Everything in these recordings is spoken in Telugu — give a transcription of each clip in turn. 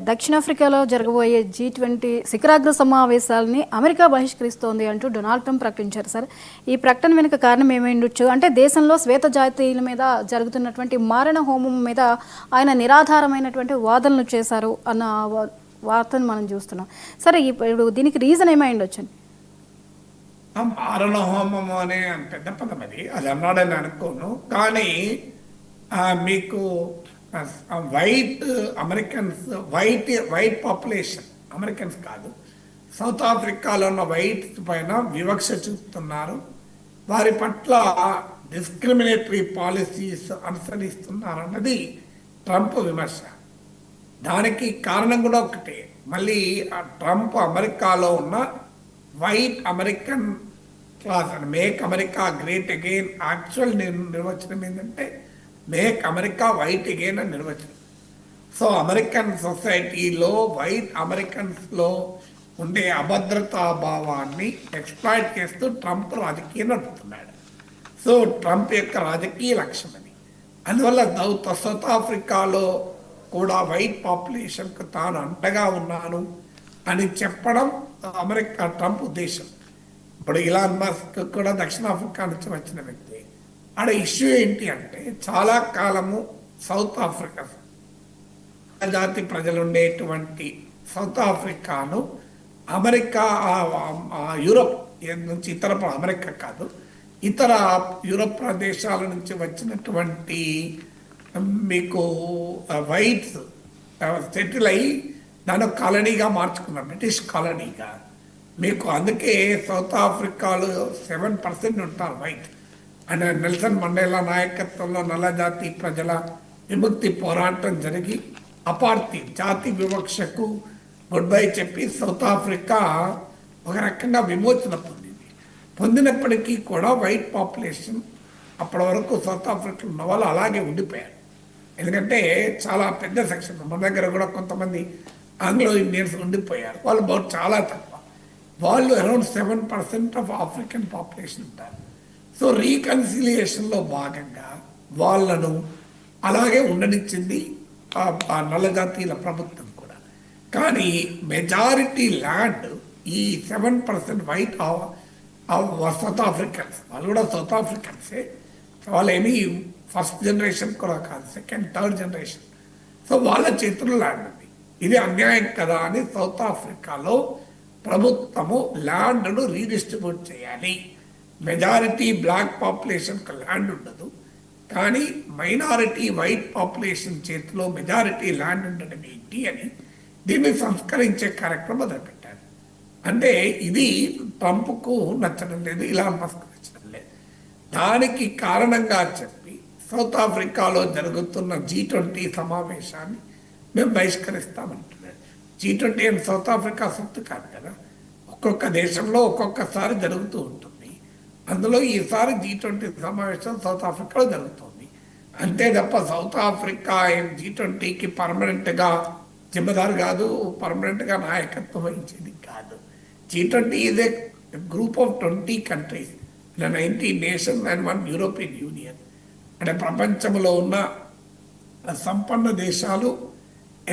దక్షిణాఫ్రికాలో జరగబోయే G20 శిఖరాగ్ర సమావేశాలని అమెరికా బహిష్కరిస్తోంది అంటూ డొనాల్డ్ ట్రంప్ ప్రకటించారు సార్. ఈ ప్రకటన వెనుక కారణం ఏమైండొచ్చు అంటే దేశంలో శ్వేత జాతీయుల మీద జరుగుతున్నటువంటి మారణ హోమం మీద ఆయన నిరాధారమైనటువంటి వాదనలు చేశారు అన్న వార్తను మనం చూస్తున్నాం. సరే, ఇప్పుడు దీనికి రీజన్ ఏమైండొచ్చు? మారణ హోమం అనే పెద్ద పదం అది అన్నాడని అనుకోను. కానీ మీకు white Americans white population Americans కాదు, సౌత్ ఆఫ్రికాలో ఉన్న వైట్స్ పైన వివక్ష చూపుతున్నారు, వారి పట్ల డిస్క్రిమినేటరీ పాలసీస్ అనుసరిస్తున్నారు అన్నది ట్రంప్ విమర్శ. దానికి కారణం కూడా ఒకటే, మళ్ళీ ట్రంప్ అమెరికాలో ఉన్న వైట్ అమెరికన్ క్లాస్ అని make America great again actual నిర్వచనం ఏంటంటే మేక్ అమెరికా వైట్ అగైన్ అని నిర్వచనం. సో అమెరికన్ సొసైటీలో వైట్ అమెరికన్స్లో ఉండే అభద్రతా భావాన్ని ఎక్స్ప్లాయిట్ చేస్తూ ట్రంప్ రాజకీయం నడుపుతున్నాడు. సో ట్రంప్ యొక్క రాజకీయ లక్ష్యం అది. అందువల్ల సౌత్ ఆఫ్రికాలో కూడా వైట్ పాపులేషన్కు తాను అండగా ఉన్నాను అని చెప్పడం అమెరికా ట్రంప్ ఉద్దేశం. ఇప్పుడు ఇలాన్ మస్క్ కూడా దక్షిణాఫ్రికా నుంచి వచ్చిన వ్యక్తి. ఆడ ఇష్యూ ఏంటి అంటే చాలా కాలము సౌత్ ఆఫ్రికా జాతి ప్రజలు ఉండేటువంటి సౌత్ ఆఫ్రికాను అమెరికా యూరోప్ నుంచి ఇతర అమెరికా కాదు ఇతర యూరోప్ ప్రదేశాల నుంచి వచ్చినటువంటి మీకు వైట్స్ సెటిల్ అయ్యి దాన్ని కాలనీగా మార్చుకున్నారు, బ్రిటిష్ కాలనీగా. మీకు అందుకే సౌత్ ఆఫ్రికాలో 7% ఉంటారు వైట్. అండ్ నెల్సన్ మండేలా నాయకత్వంలో నల్లజాతి ప్రజల విముక్తి పోరాటం జరిగి అపార్థిడ్ జాతి వివక్షకు గుడ్ బై చెప్పి సౌత్ ఆఫ్రికా ఒక రకంగా విమోచన పొందినప్పటికీ కూడా వైట్ పాపులేషన్ అప్పటి వరకు సౌత్ ఆఫ్రికాలో ఉన్న వాళ్ళు అలాగే ఉండిపోయారు. ఎందుకంటే చాలా పెద్ద సెక్షన్, మన దగ్గర కూడా కొంతమంది ఆంగ్లో ఇండియన్స్ ఉండిపోయారు. వాళ్ళు చాలా తక్కువ, వాళ్ళు అరౌండ్ 7% ఆఫ్ ఆఫ్రికన్ పాపులేషన్ ఉంటారు. సో రీకన్సిలియేషన్లో భాగంగా వాళ్ళను అలాగే ఉండనిచ్చింది నల్లజాతీయుల ప్రభుత్వం కూడా. కానీ మెజారిటీ ల్యాండ్ ఈ 7% వైట్ సౌత్ ఆఫ్రికన్స్, వాళ్ళు కూడా సౌత్ ఆఫ్రికన్సే, వాళ్ళేమీ ఫస్ట్ జనరేషన్ కూడా కాదు, సెకండ్ థర్డ్ జనరేషన్. సో వాళ్ళ చేతుల్లో ల్యాండ్ ఉంది. ఇది అన్యాయం కదా అని సౌత్ ఆఫ్రికాలో ప్రభుత్వము ల్యాండ్ను రీడిస్ట్రిబ్యూట్ చేయాలి. మెజారిటీ బ్లాక్ పాపులేషన్కి ల్యాండ్ ఉండదు, కానీ మైనారిటీ వైట్ పాపులేషన్ చేతిలో మెజారిటీ ల్యాండ్ ఉండడం ఏంటి అని దీన్ని సంస్కరించే కార్యక్రమం మొదలుపెట్టారు. అంటే ఇది ట్రంప్కు నచ్చడం లేదు, ఇలాన్ మస్క్ నచ్చడం లేదు. దానికి కారణంగా చెప్పి సౌత్ ఆఫ్రికాలో జరుగుతున్న G20 సమావేశాన్ని మేము బహిష్కరిస్తామంటున్నాడు. G20 అని సౌత్ ఆఫ్రికా సొత్తు కాదు కదా, ఒక్కొక్క దేశంలో ఒక్కొక్కసారి జరుగుతూ ఉంటుంది. అందులో ఈసారి G20 సమావేశం సౌత్ ఆఫ్రికాలో జరుగుతుంది. అంతే తప్ప సౌత్ ఆఫ్రికా G20కి పర్మనెంట్గా జిమ్మదారు కాదు, పర్మనెంట్గా నాయకత్వం వహించేది కాదు. G20 is a group of 20 countries, 19 nations and 1 European union. అంటే ప్రపంచంలో ఉన్న సంపన్న దేశాలు,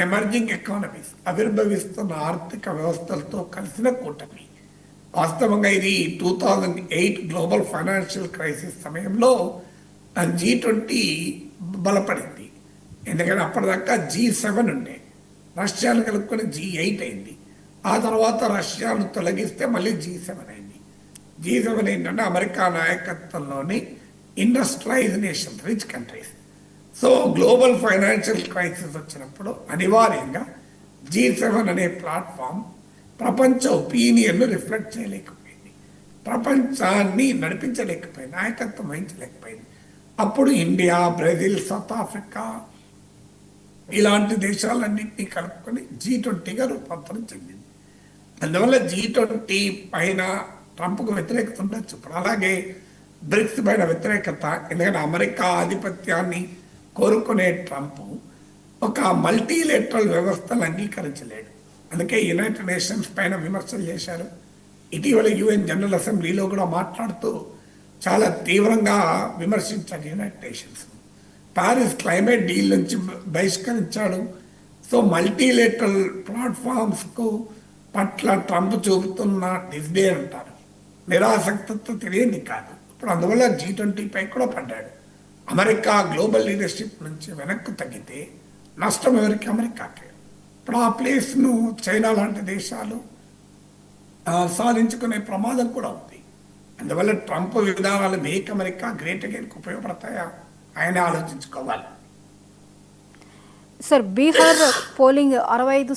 ఎమర్జింగ్ ఎకానమీస్, ఆవిర్భవిస్తున్న ఆర్థిక వ్యవస్థలతో కలిసిన కూటమి. వాస్తవంగా ఇది 2008 గ్లోబల్ ఫైనాన్షియల్ క్రైసిస్ సమయంలో G20 బలపడింది. ఎందుకంటే అప్పటిదాకా G7 ఉండే, రష్యాను కలుపుకొని G8 అయింది. ఆ తర్వాత రష్యాను తొలగిస్తే మళ్ళీ G7 అయింది. G7 ఏంటంటే అమెరికా నాయకత్వంలోని industrialize nation, rich countries. So global financial crisis వచ్చినప్పుడు అనివార్యంగా G7 అనే ప్లాట్ఫామ్ ప్రపంచ ఒపీనియన్ను రిఫ్లెక్ట్ చేయలేకపోయింది, ప్రపంచాన్ని నడిపించలేకపోయింది, నాయకత్వం వహించలేకపోయింది. అప్పుడు ఇండియా, బ్రెజిల్, సౌత్ ఆఫ్రికా ఇలాంటి దేశాలన్నింటినీ కలుపుకొని G20గా రూపాంతరం చెందింది. అందువల్ల G20 పైన ట్రంప్కు వ్యతిరేకత ఉండొచ్చు. ఇప్పుడు అలాగే బ్రిక్స్ పైన వ్యతిరేకత, ఎందుకంటే అమెరికా ఆధిపత్యాన్ని కోరుకునే ట్రంప్ ఒక మల్టీలేటరల్ వ్యవస్థను అంగీకరించలేడు. అందుకే యునైటెడ్ నేషన్స్ పైన విమర్శలు చేశారు. ఇటీవల UN జనరల్ అసెంబ్లీలో కూడా మాట్లాడుతూ చాలా తీవ్రంగా విమర్శించాడు United Nations. Paris climate deal నుంచి బహిష్కరించాడు. సో సో మల్టీలేటరల్ ప్లాట్ఫామ్స్కు పట్ల ట్రంప్ చూపుతున్న డిస్డే అంటారు, నిరాసక్తత తెలియని కాదు. ఇప్పుడు అందువల్ల G20పై కూడా పడ్డాడు. అమెరికా గ్లోబల్ లీడర్షిప్ నుంచి వెనక్కు తగ్గితే నష్టం ఎవరికి? అమెరికాకే. ఇప్పుడు ఆ ప్లేస్ను చైనా లాంటి దేశాలు సాధించుకునే ప్రమాదం కూడా ఉంది. అందువల్ల ట్రంప్ విధానాలు మేక్ అమెరికా గ్రేట్ అగైన్కి ఉపయోగపడతాయా ఆయనే ఆలోచించుకోవాలి. Sir Bihar polling 65